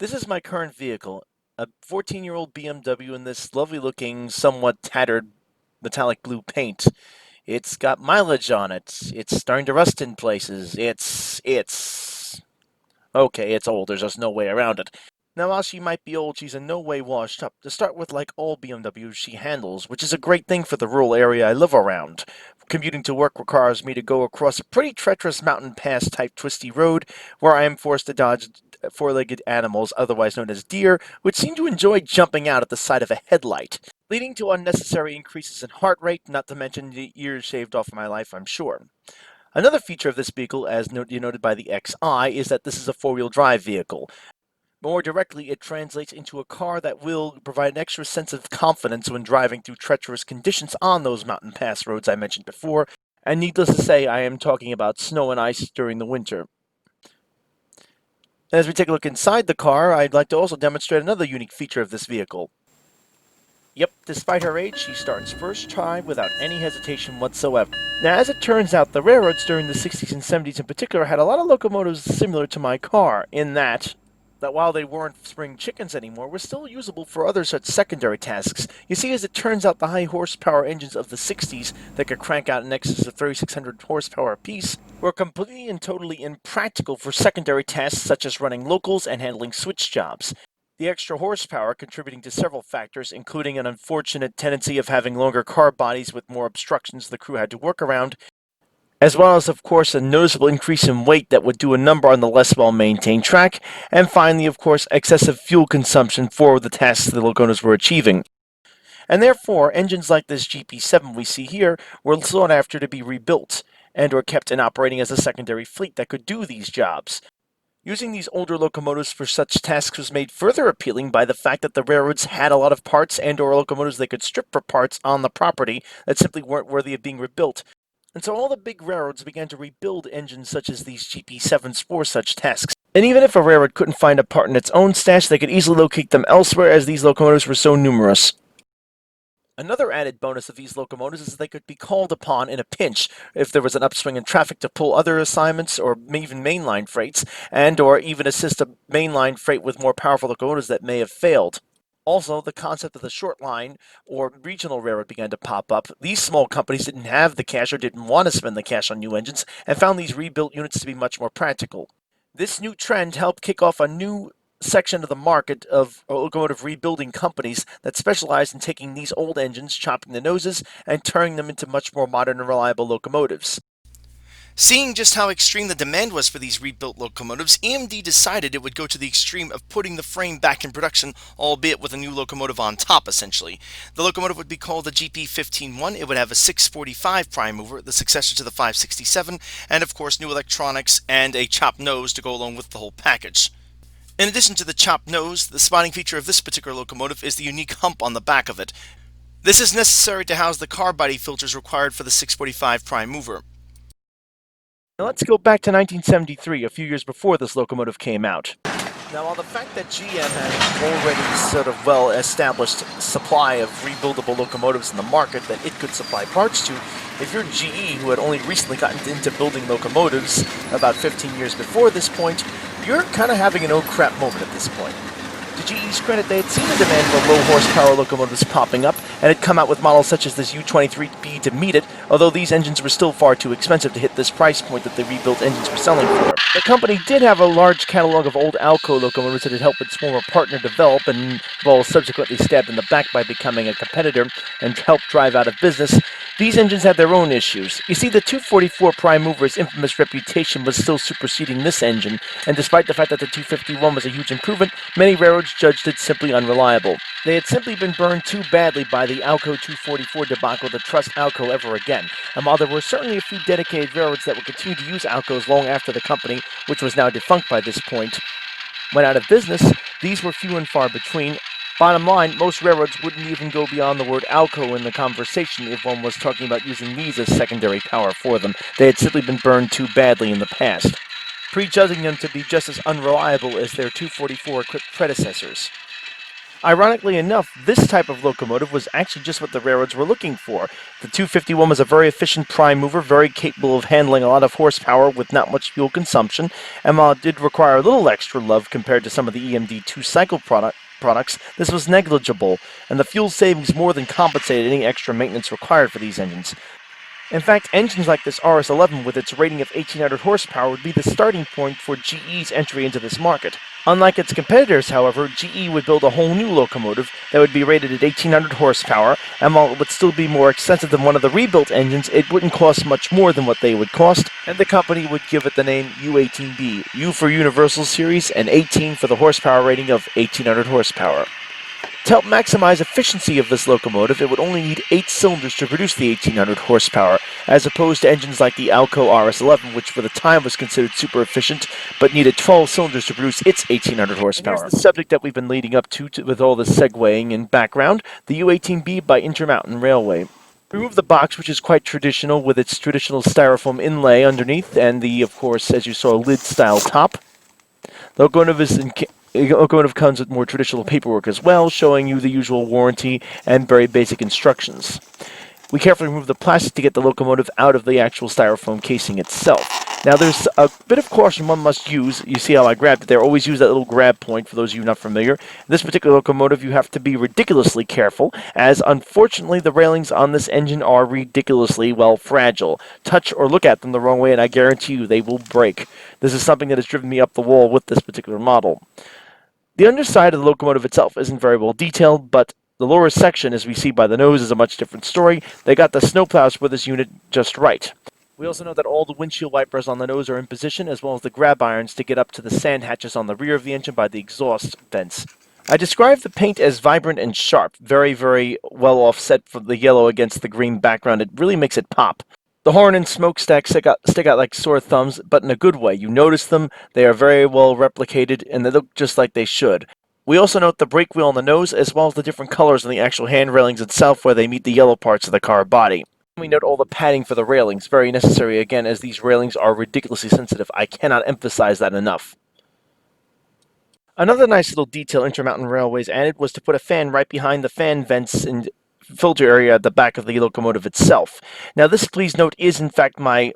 This is my current vehicle, a 14-year-old BMW in this lovely-looking, somewhat tattered metallic blue paint. It's got mileage on it. It's starting to rust in places. Okay, it's old. There's just no way around it. Now, while she might be old, she's in no way washed up. To start with, like all BMWs, she handles, which is a great thing for the rural area I live around. Commuting to work requires me to go across a pretty treacherous mountain pass type twisty road where I am forced to dodge four-legged animals, otherwise known as deer, which seem to enjoy jumping out at the sight of a headlight, leading to unnecessary increases in heart rate, not to mention the years shaved off of my life, I'm sure. Another feature of this vehicle, as denoted by the XI, is that this is a four-wheel drive vehicle. More directly, it translates into a car that will provide an extra sense of confidence when driving through treacherous conditions on those mountain pass roads I mentioned before, and needless to say, I am talking about snow and ice during the winter. As we take a look inside the car, I'd like to also demonstrate another unique feature of this vehicle. Yep, despite her age, she starts first try without any hesitation whatsoever. Now, as it turns out, the railroads during the 60s and 70s in particular had a lot of locomotives similar to my car, in that while they weren't spring chickens anymore, were still usable for other such secondary tasks. You see, as it turns out, the high horsepower engines of the 60s that could crank out in excess of 3,600 horsepower apiece were completely and totally impractical for secondary tasks such as running locals and handling switch jobs. The extra horsepower contributing to several factors, including an unfortunate tendency of having longer car bodies with more obstructions the crew had to work around, as well as, of course, a noticeable increase in weight that would do a number on the less well-maintained track, and finally, of course, excessive fuel consumption for the tasks the locomotives were achieving. And therefore, engines like this GP7 we see here were sought after to be rebuilt, and or kept in operating as a secondary fleet that could do these jobs. Using these older locomotives for such tasks was made further appealing by the fact that the railroads had a lot of parts and or locomotives they could strip for parts on the property that simply weren't worthy of being rebuilt. And so all the big railroads began to rebuild engines such as these GP7s for such tasks. And even if a railroad couldn't find a part in its own stash, they could easily locate them elsewhere as these locomotives were so numerous. Another added bonus of these locomotives is that they could be called upon in a pinch if there was an upswing in traffic to pull other assignments or even mainline freights, and or even assist a mainline freight with more powerful locomotives that may have failed. Also, the concept of the short line or regional railroad began to pop up. These small companies didn't have the cash or didn't want to spend the cash on new engines and found these rebuilt units to be much more practical. This new trend helped kick off a new section of the market of locomotive rebuilding companies that specialize in taking these old engines, chopping the noses, and turning them into much more modern and reliable locomotives. Seeing just how extreme the demand was for these rebuilt locomotives, EMD decided it would go to the extreme of putting the frame back in production, albeit with a new locomotive on top, essentially. The locomotive would be called the GP151. It would have a 645 prime mover, the successor to the 567, and of course new electronics and a chopped nose to go along with the whole package. In addition to the chopped nose, the spotting feature of this particular locomotive is the unique hump on the back of it. This is necessary to house the car body filters required for the 645 prime mover. Now let's go back to 1973, a few years before this locomotive came out. Now, while the fact that GM has already sort of well-established supply of rebuildable locomotives in the market that it could supply parts to, if you're GE, who had only recently gotten into building locomotives about 15 years before this point, you're kind of having an oh crap moment at this point. To GE's credit, they had seen the demand for low-horsepower locomotives popping up, and had come out with models such as this U18b to meet it, although these engines were still far too expensive to hit this price point that the rebuilt engines were selling for. The company did have a large catalog of old Alco locomotives that had helped its former partner develop, and while subsequently stabbed in the back by becoming a competitor and helped drive out of business, these engines had their own issues. You see, the 244 prime mover's infamous reputation was still superseding this engine, and despite the fact that the 251 was a huge improvement, many railroads judged it simply unreliable. They had simply been burned too badly by the Alco 244 debacle to trust Alco ever again, and while there were certainly a few dedicated railroads that would continue to use Alcos long after the company, which was now defunct by this point, went out of business, these were few and far between. Bottom line, most railroads wouldn't even go beyond the word Alco in the conversation if one was talking about using these as secondary power for them. They had simply been burned too badly in the past, prejudging them to be just as unreliable as their 244-equipped predecessors. Ironically enough, this type of locomotive was actually just what the railroads were looking for. The 251 was a very efficient prime mover, very capable of handling a lot of horsepower with not much fuel consumption, and while it did require a little extra love compared to some of the EMD two-cycle products, this was negligible, and the fuel savings more than compensated any extra maintenance required for these engines. In fact, engines like this RS-11 with its rating of 1800 horsepower would be the starting point for GE's entry into this market. Unlike its competitors, however, GE would build a whole new locomotive that would be rated at 1800 horsepower, and while it would still be more expensive than one of the rebuilt engines, it wouldn't cost much more than what they would cost, and the company would give it the name U18b, U for Universal Series, and 18 for the horsepower rating of 1800 horsepower. To help maximize efficiency of this locomotive, it would only need 8 cylinders to produce the 1800 horsepower, as opposed to engines like the Alco RS-11, which for the time was considered super efficient, but needed 12 cylinders to produce its 1800 horsepower. And here's the subject that we've been leading up to with all this segueing and background, the U18b by Intermountain Railway. Remove the box, which is quite traditional, with its traditional styrofoam inlay underneath, and the, of course, as you saw, lid-style top. The locomotive comes with more traditional paperwork as well, showing you the usual warranty and very basic instructions. We carefully remove the plastic to get the locomotive out of the actual styrofoam casing itself. Now, there's a bit of caution one must use. You see how I grabbed it there. Always use that little grab point for those of you not familiar. In this particular locomotive, you have to be ridiculously careful, as unfortunately the railings on this engine are ridiculously, well, fragile. Touch or look at them the wrong way, and I guarantee you they will break. This is something that has driven me up the wall with this particular model. The underside of the locomotive itself isn't very well detailed, but the lower section, as we see by the nose, is a much different story. They got the snowplows for this unit just right. We also know that all the windshield wipers on the nose are in position, as well as the grab irons to get up to the sand hatches on the rear of the engine by the exhaust vents. I describe the paint as vibrant and sharp, very, very well offset from the yellow against the green background. It really makes it pop. The horn and smokestacks stick out like sore thumbs, but in a good way. You notice them, they are very well replicated, and they look just like they should. We also note the brake wheel on the nose, as well as the different colors on the actual hand railings itself, where they meet the yellow parts of the car body. We note all the padding for the railings, very necessary again, as these railings are ridiculously sensitive. I cannot emphasize that enough. Another nice little detail Intermountain Railways added was to put a fan right behind the fan vents and filter area at the back of the locomotive itself. Now this, please note, is in fact my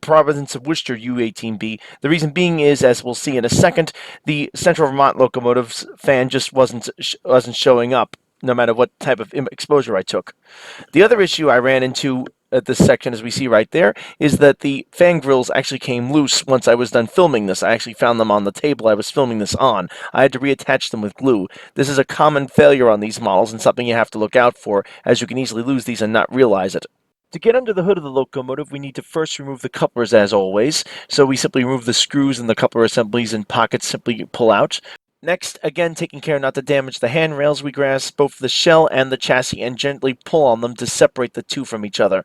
Province of Worcester U18b. The reason being is, as we'll see in a second, the Central Vermont locomotive's fan just wasn't showing up, no matter what type of exposure I took. The other issue I ran into at this section, as we see right there, is that the fan grills actually came loose once I was done filming this. I actually found them on the table I was filming this on. I had to reattach them with glue. This is a common failure on these models and something you have to look out for, as you can easily lose these and not realize it. To get under the hood of the locomotive, we need to first remove the couplers as always. So we simply remove the screws and the coupler assemblies and pockets simply pull out. Next, again taking care not to damage the handrails, we grasp both the shell and the chassis and gently pull on them to separate the two from each other.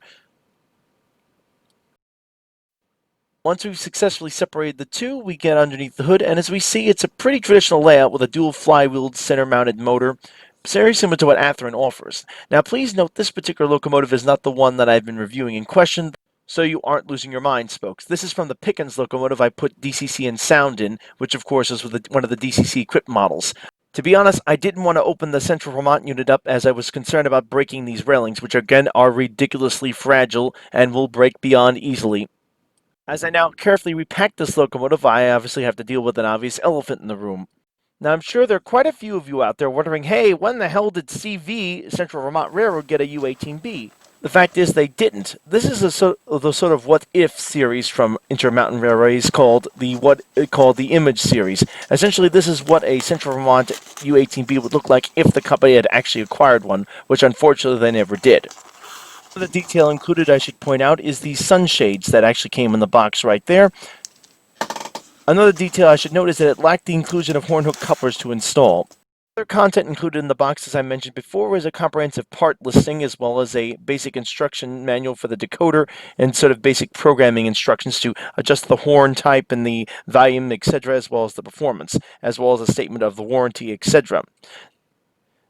Once we've successfully separated the two, we get underneath the hood, and as we see, it's a pretty traditional layout with a dual flywheeled center-mounted motor, very similar to what Athearn offers. Now please note this particular locomotive is not the one that I've been reviewing in question, so you aren't losing your mind, folks. This is from the Pickens locomotive I put DCC and sound in, which of course is with one of the DCC equipped models. To be honest, I didn't want to open the Central Vermont unit up as I was concerned about breaking these railings, which again are ridiculously fragile and will break beyond easily. As I now carefully repack this locomotive, I obviously have to deal with an obvious elephant in the room. Now, I'm sure there are quite a few of you out there wondering, hey, when the hell did CV, Central Vermont Railroad, get a U18b? The fact is they didn't. This is the sort of what-if series from Intermountain Railways called the Image series. Essentially, this is what a Central Vermont U18b would look like if the company had actually acquired one, which unfortunately they never did. The detail included, I should point out, is the sunshades that actually came in the box right there. Another detail I should note is that it lacked the inclusion of horn hook couplers to install. Other content included in the box, as I mentioned before, is a comprehensive part listing as well as a basic instruction manual for the decoder and sort of basic programming instructions to adjust the horn type and the volume, etc., as well as the performance, as well as a statement of the warranty, etc.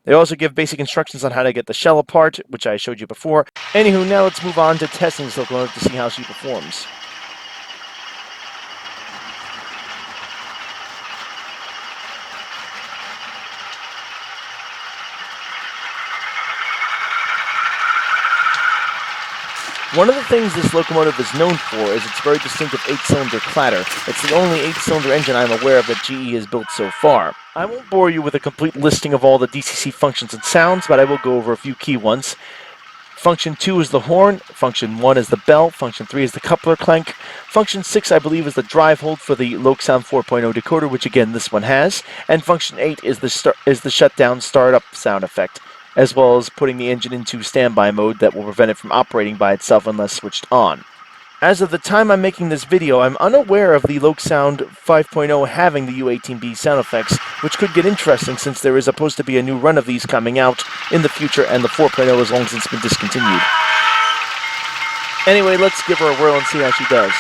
They also give basic instructions on how to get the shell apart, which I showed you before. Anywho, now let's move on to testing this locomotive to see how she performs. One of the things this locomotive is known for is its very distinctive 8-cylinder clatter. It's the only 8-cylinder engine I'm aware of that GE has built so far. I won't bore you with a complete listing of all the DCC functions and sounds, but I will go over a few key ones. Function 2 is the horn, Function 1 is the bell, Function 3 is the coupler clank, Function 6 I believe is the drive hold for the Loc-Sound 4.0 decoder, which again this one has, and Function 8 is the shutdown startup sound effect, as well as putting the engine into standby mode that will prevent it from operating by itself unless switched on. As of the time I'm making this video, I'm unaware of the Loc-Sound 5.0 having the U18b sound effects, which could get interesting since there is supposed to be a new run of these coming out in the future, and the 4.0 has long since been discontinued. Anyway, let's give her a whirl and see how she does.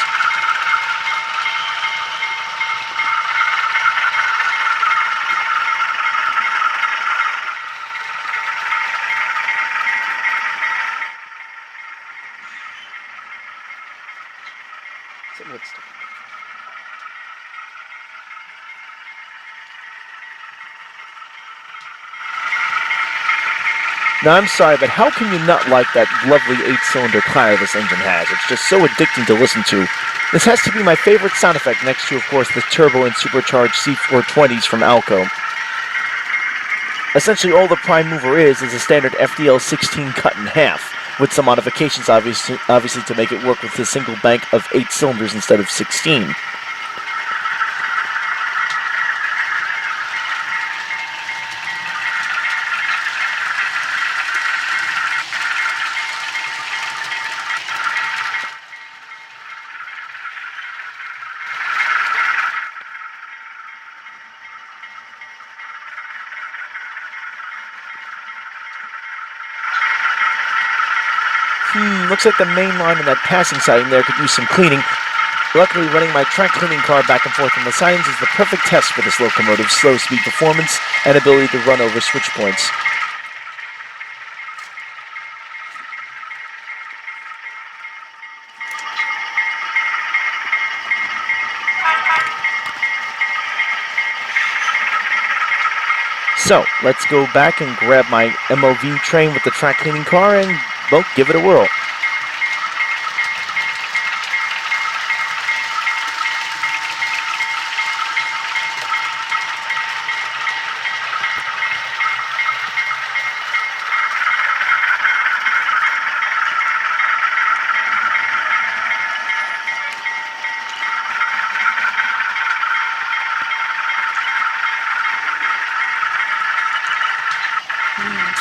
Now, I'm sorry, but how can you not like that lovely 8-cylinder clatter this engine has? It's just so addicting to listen to. This has to be my favorite sound effect next to, of course, the turbo and supercharged C420s from Alco. Essentially, all the prime mover is a standard FDL 16 cut in half, with some modifications obviously to make it work with a single bank of 8 cylinders instead of 16. Looks like the main line and that passing siding there could use some cleaning. Luckily, running my track cleaning car back and forth on the sidings is the perfect test for this locomotive's slow speed performance and ability to run over switch points. So, let's go back and grab my MOV train with the track cleaning car and, well, give it a whirl.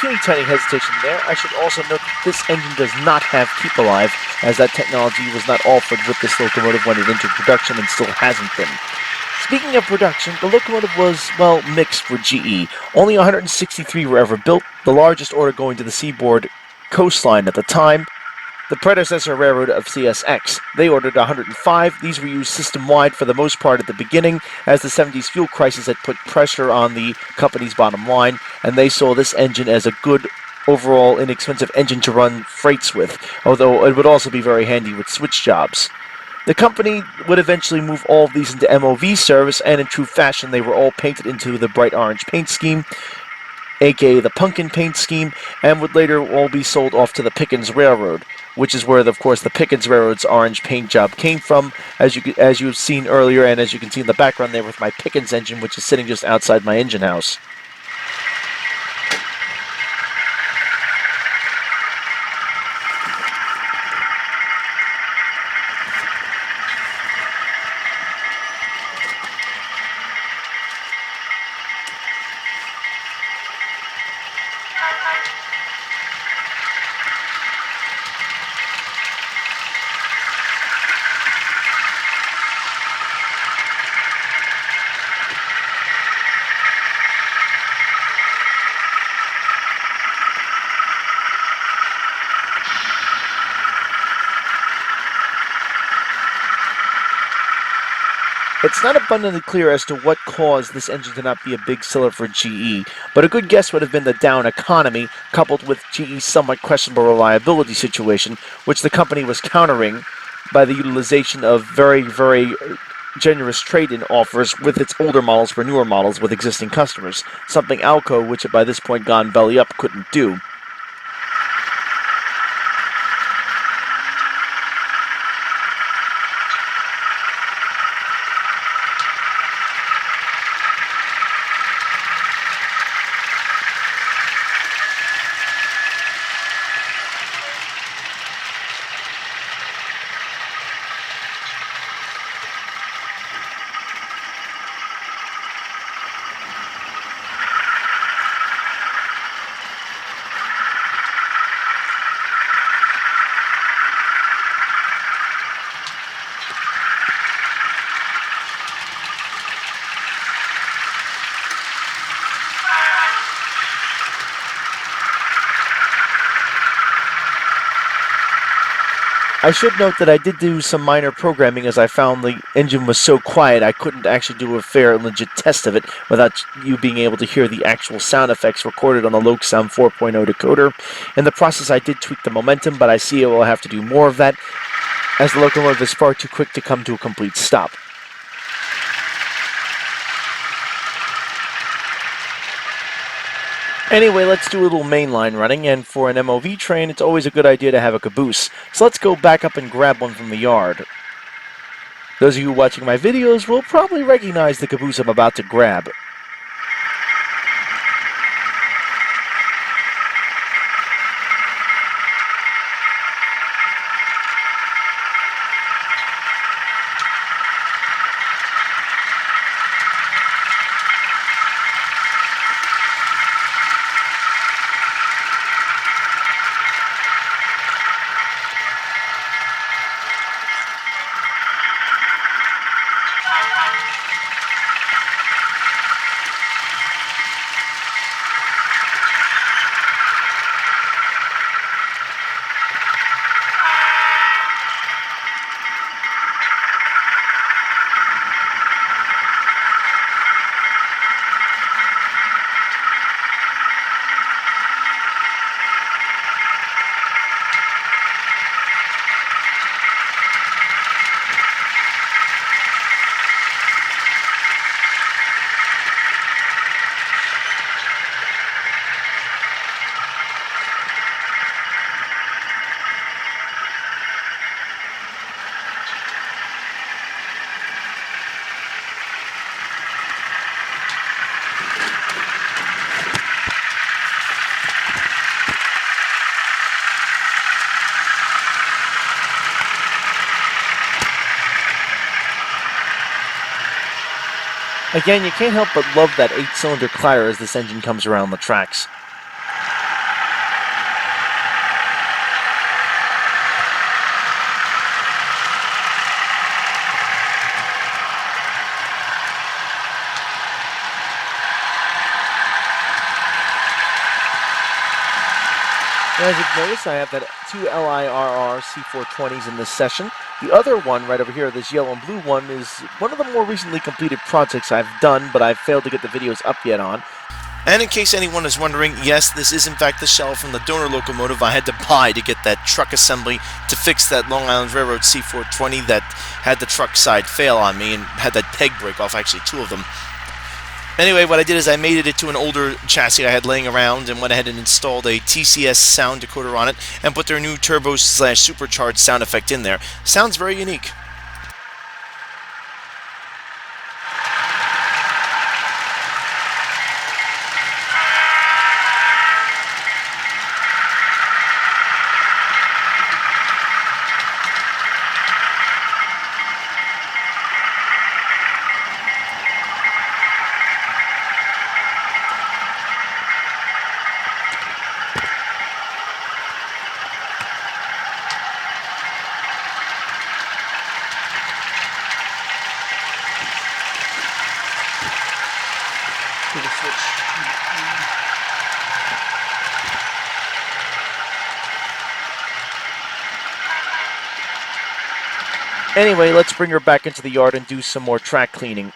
Teeny-tiny hesitation there. I should also note that this engine does not have Keep Alive, as that technology was not offered with this locomotive when it entered production and still hasn't been. Speaking of production, the locomotive was, well, mixed for GE. Only 163 were ever built, the largest order going to the seaboard coastline at the time, the predecessor railroad of CSX. They ordered 105. These were used system-wide for the most part at the beginning, as the 70s fuel crisis had put pressure on the company's bottom line, and they saw this engine as a good, overall inexpensive engine to run freights with, although it would also be very handy with switch jobs. The company would eventually move all of these into MOV service, and in true fashion, they were all painted into the bright orange paint scheme, aka the pumpkin paint scheme, and would later all be sold off to the Pickens Railroad, which is where, of course, the Pickens Railroad's orange paint job came from, as you've seen earlier, and as you can see in the background there with my Pickens engine, which is sitting just outside my engine house. It's not abundantly clear as to what caused this engine to not be a big seller for GE, but a good guess would have been the down economy, coupled with GE's somewhat questionable reliability situation, which the company was countering by the utilization of very, very generous trade-in offers with its older models for newer models with existing customers, something Alco, which had by this point gone belly up, couldn't do. I should note that I did do some minor programming as I found the engine was so quiet I couldn't actually do a fair and legit test of it without you being able to hear the actual sound effects recorded on the Loc-Sound 4.0 decoder. In the process I did tweak the momentum, but I see I will have to do more of that as the locomotive is far too quick to come to a complete stop. Anyway, let's do a little mainline running, and for an MOV train, it's always a good idea to have a caboose. So let's go back up and grab one from the yard. Those of you watching my videos will probably recognize the caboose I'm about to grab. Again, you can't help but love that 8-cylinder clatter as this engine comes around the tracks. As you've noticed, I have that 2 LIRR C420s in this session. The other one right over here, this yellow and blue one, is one of the more recently completed projects I've done, but I've failed to get the videos up yet on. And in case anyone is wondering, yes, this is in fact the shell from the donor locomotive I had to buy to get that truck assembly to fix that Long Island Railroad C420 that had the truck side fail on me and had that peg break off, actually 2 of them. Anyway, what I did is I mated it to an older chassis I had laying around and went ahead and installed a TCS sound decoder on it and put their new turbo/supercharged sound effect in there. Sounds very unique. Anyway, let's bring her back into the yard and do some more track cleaning.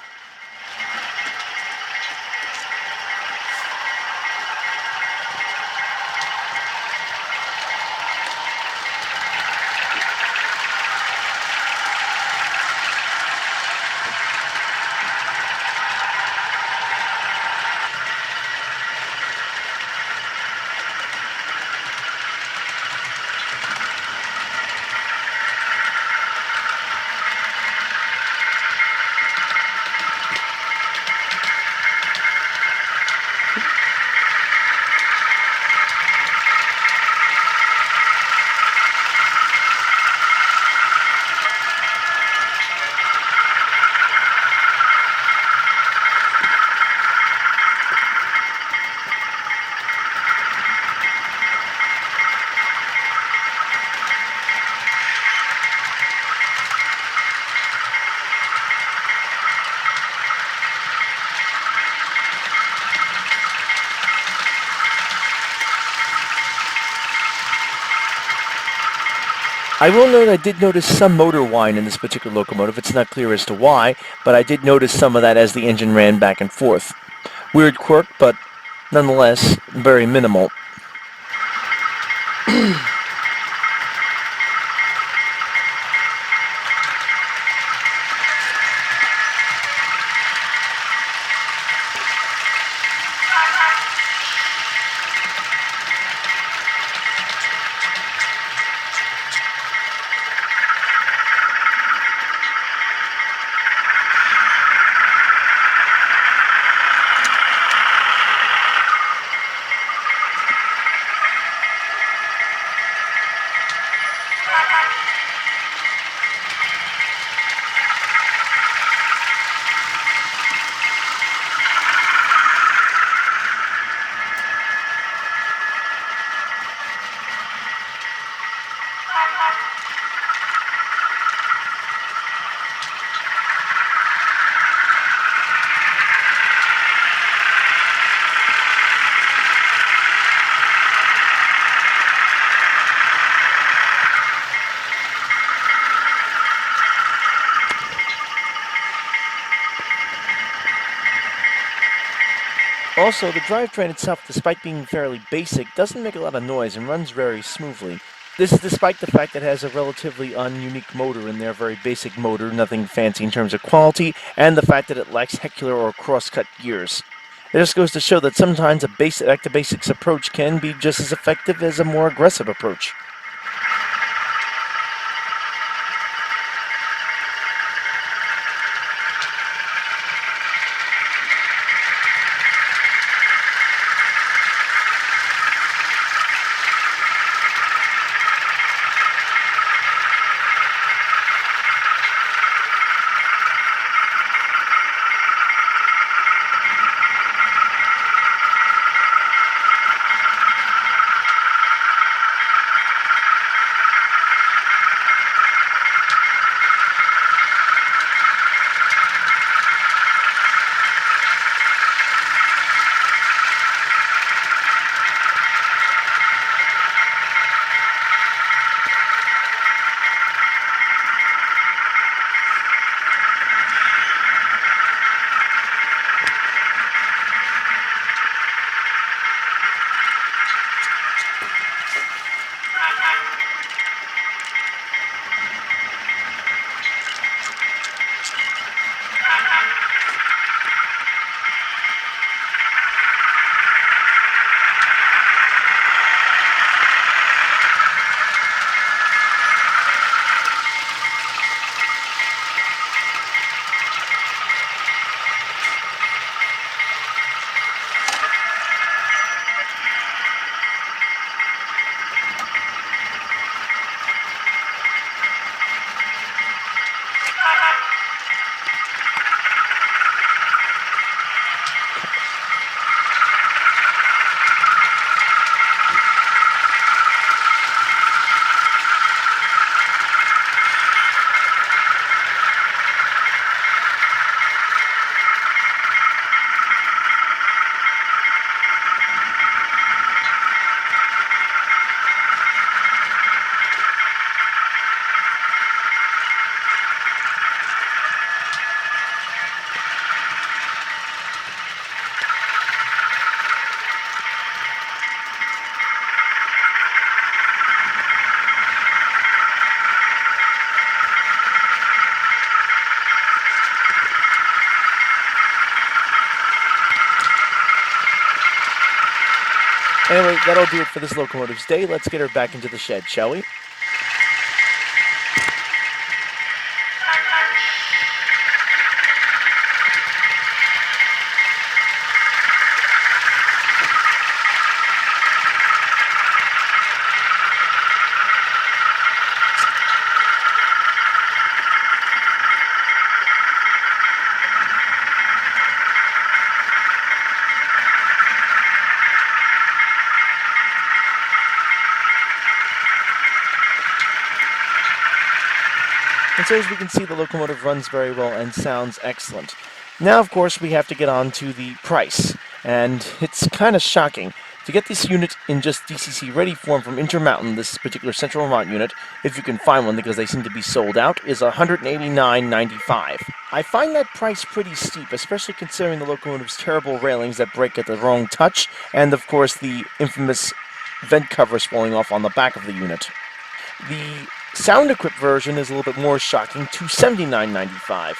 I will note I did notice some motor whine in this particular locomotive. It's not clear as to why, but I did notice some of that as the engine ran back and forth. Weird quirk, but nonetheless very minimal. Also, the drivetrain itself, despite being fairly basic, doesn't make a lot of noise and runs very smoothly. This is despite the fact that it has a relatively ununique motor in there, very basic motor, nothing fancy in terms of quality, and the fact that it lacks hecular or cross-cut gears. It just goes to show that sometimes a back-to-basics approach can be just as effective as a more aggressive approach. Anyway, that'll do it for this locomotive's day. Let's get her back into the shed, shall we? And so as we can see, the locomotive runs very well and sounds excellent. Now, of course, we have to get on to the price. And it's kind of shocking. To get this unit in just DCC ready form from Intermountain, this particular Central Vermont unit, if you can find one because they seem to be sold out, is $189.95. I find that price pretty steep, especially considering the Locomotive's terrible railings that break at the wrong touch, and of course the infamous vent covers falling off on the back of the unit. The sound-equipped version is a little bit more shocking, $279.95.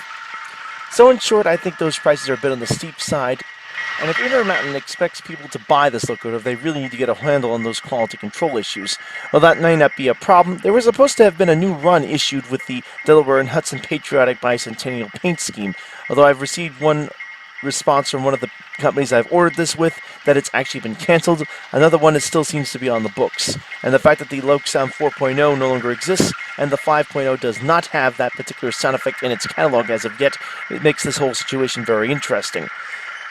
So in short, I think those prices are a bit on the steep side. And if Intermountain expects people to buy this locomotive, they really need to get a handle on those quality control issues. Well, that may not be a problem. There was supposed to have been a new run issued with the Delaware and Hudson Patriotic Bicentennial paint scheme, although I've received one response from one of the companies I've ordered this with that it's actually been canceled. Another one that still seems to be on the books. And the fact that the Loc Sound 4.0 no longer exists and the 5.0 does not have that particular sound effect in its catalog as of yet, it makes this whole situation very interesting.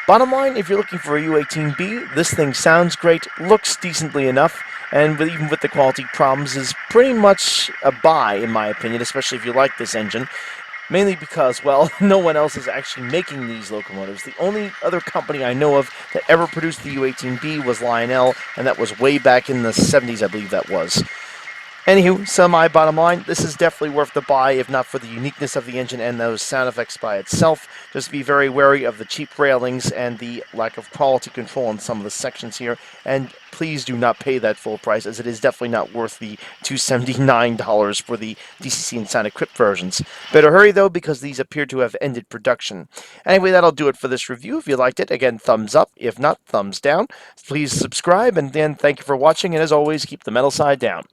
Bottom line, if you're looking for a U18b, this thing sounds great, looks decently enough, and even with the quality problems is pretty much a buy, in my opinion, especially if you like this engine. Mainly because, well, no one else is actually making these locomotives. The only other company I know of that ever produced the U18b was Lionel, and that was way back in the 70s, I believe that was. Anywho, so my bottom line, this is definitely worth the buy, if not for the uniqueness of the engine and those sound effects by itself. Just be very wary of the cheap railings and the lack of quality control on some of the sections here, and please do not pay that full price, as it is definitely not worth the $279 for the DCC and sound equipped versions. Better hurry though, because these appear to have ended production. Anyway, that'll do it for this review. If you liked it, again, thumbs up. If not, thumbs down. Please subscribe, and then thank you for watching, and as always, keep the metal side down.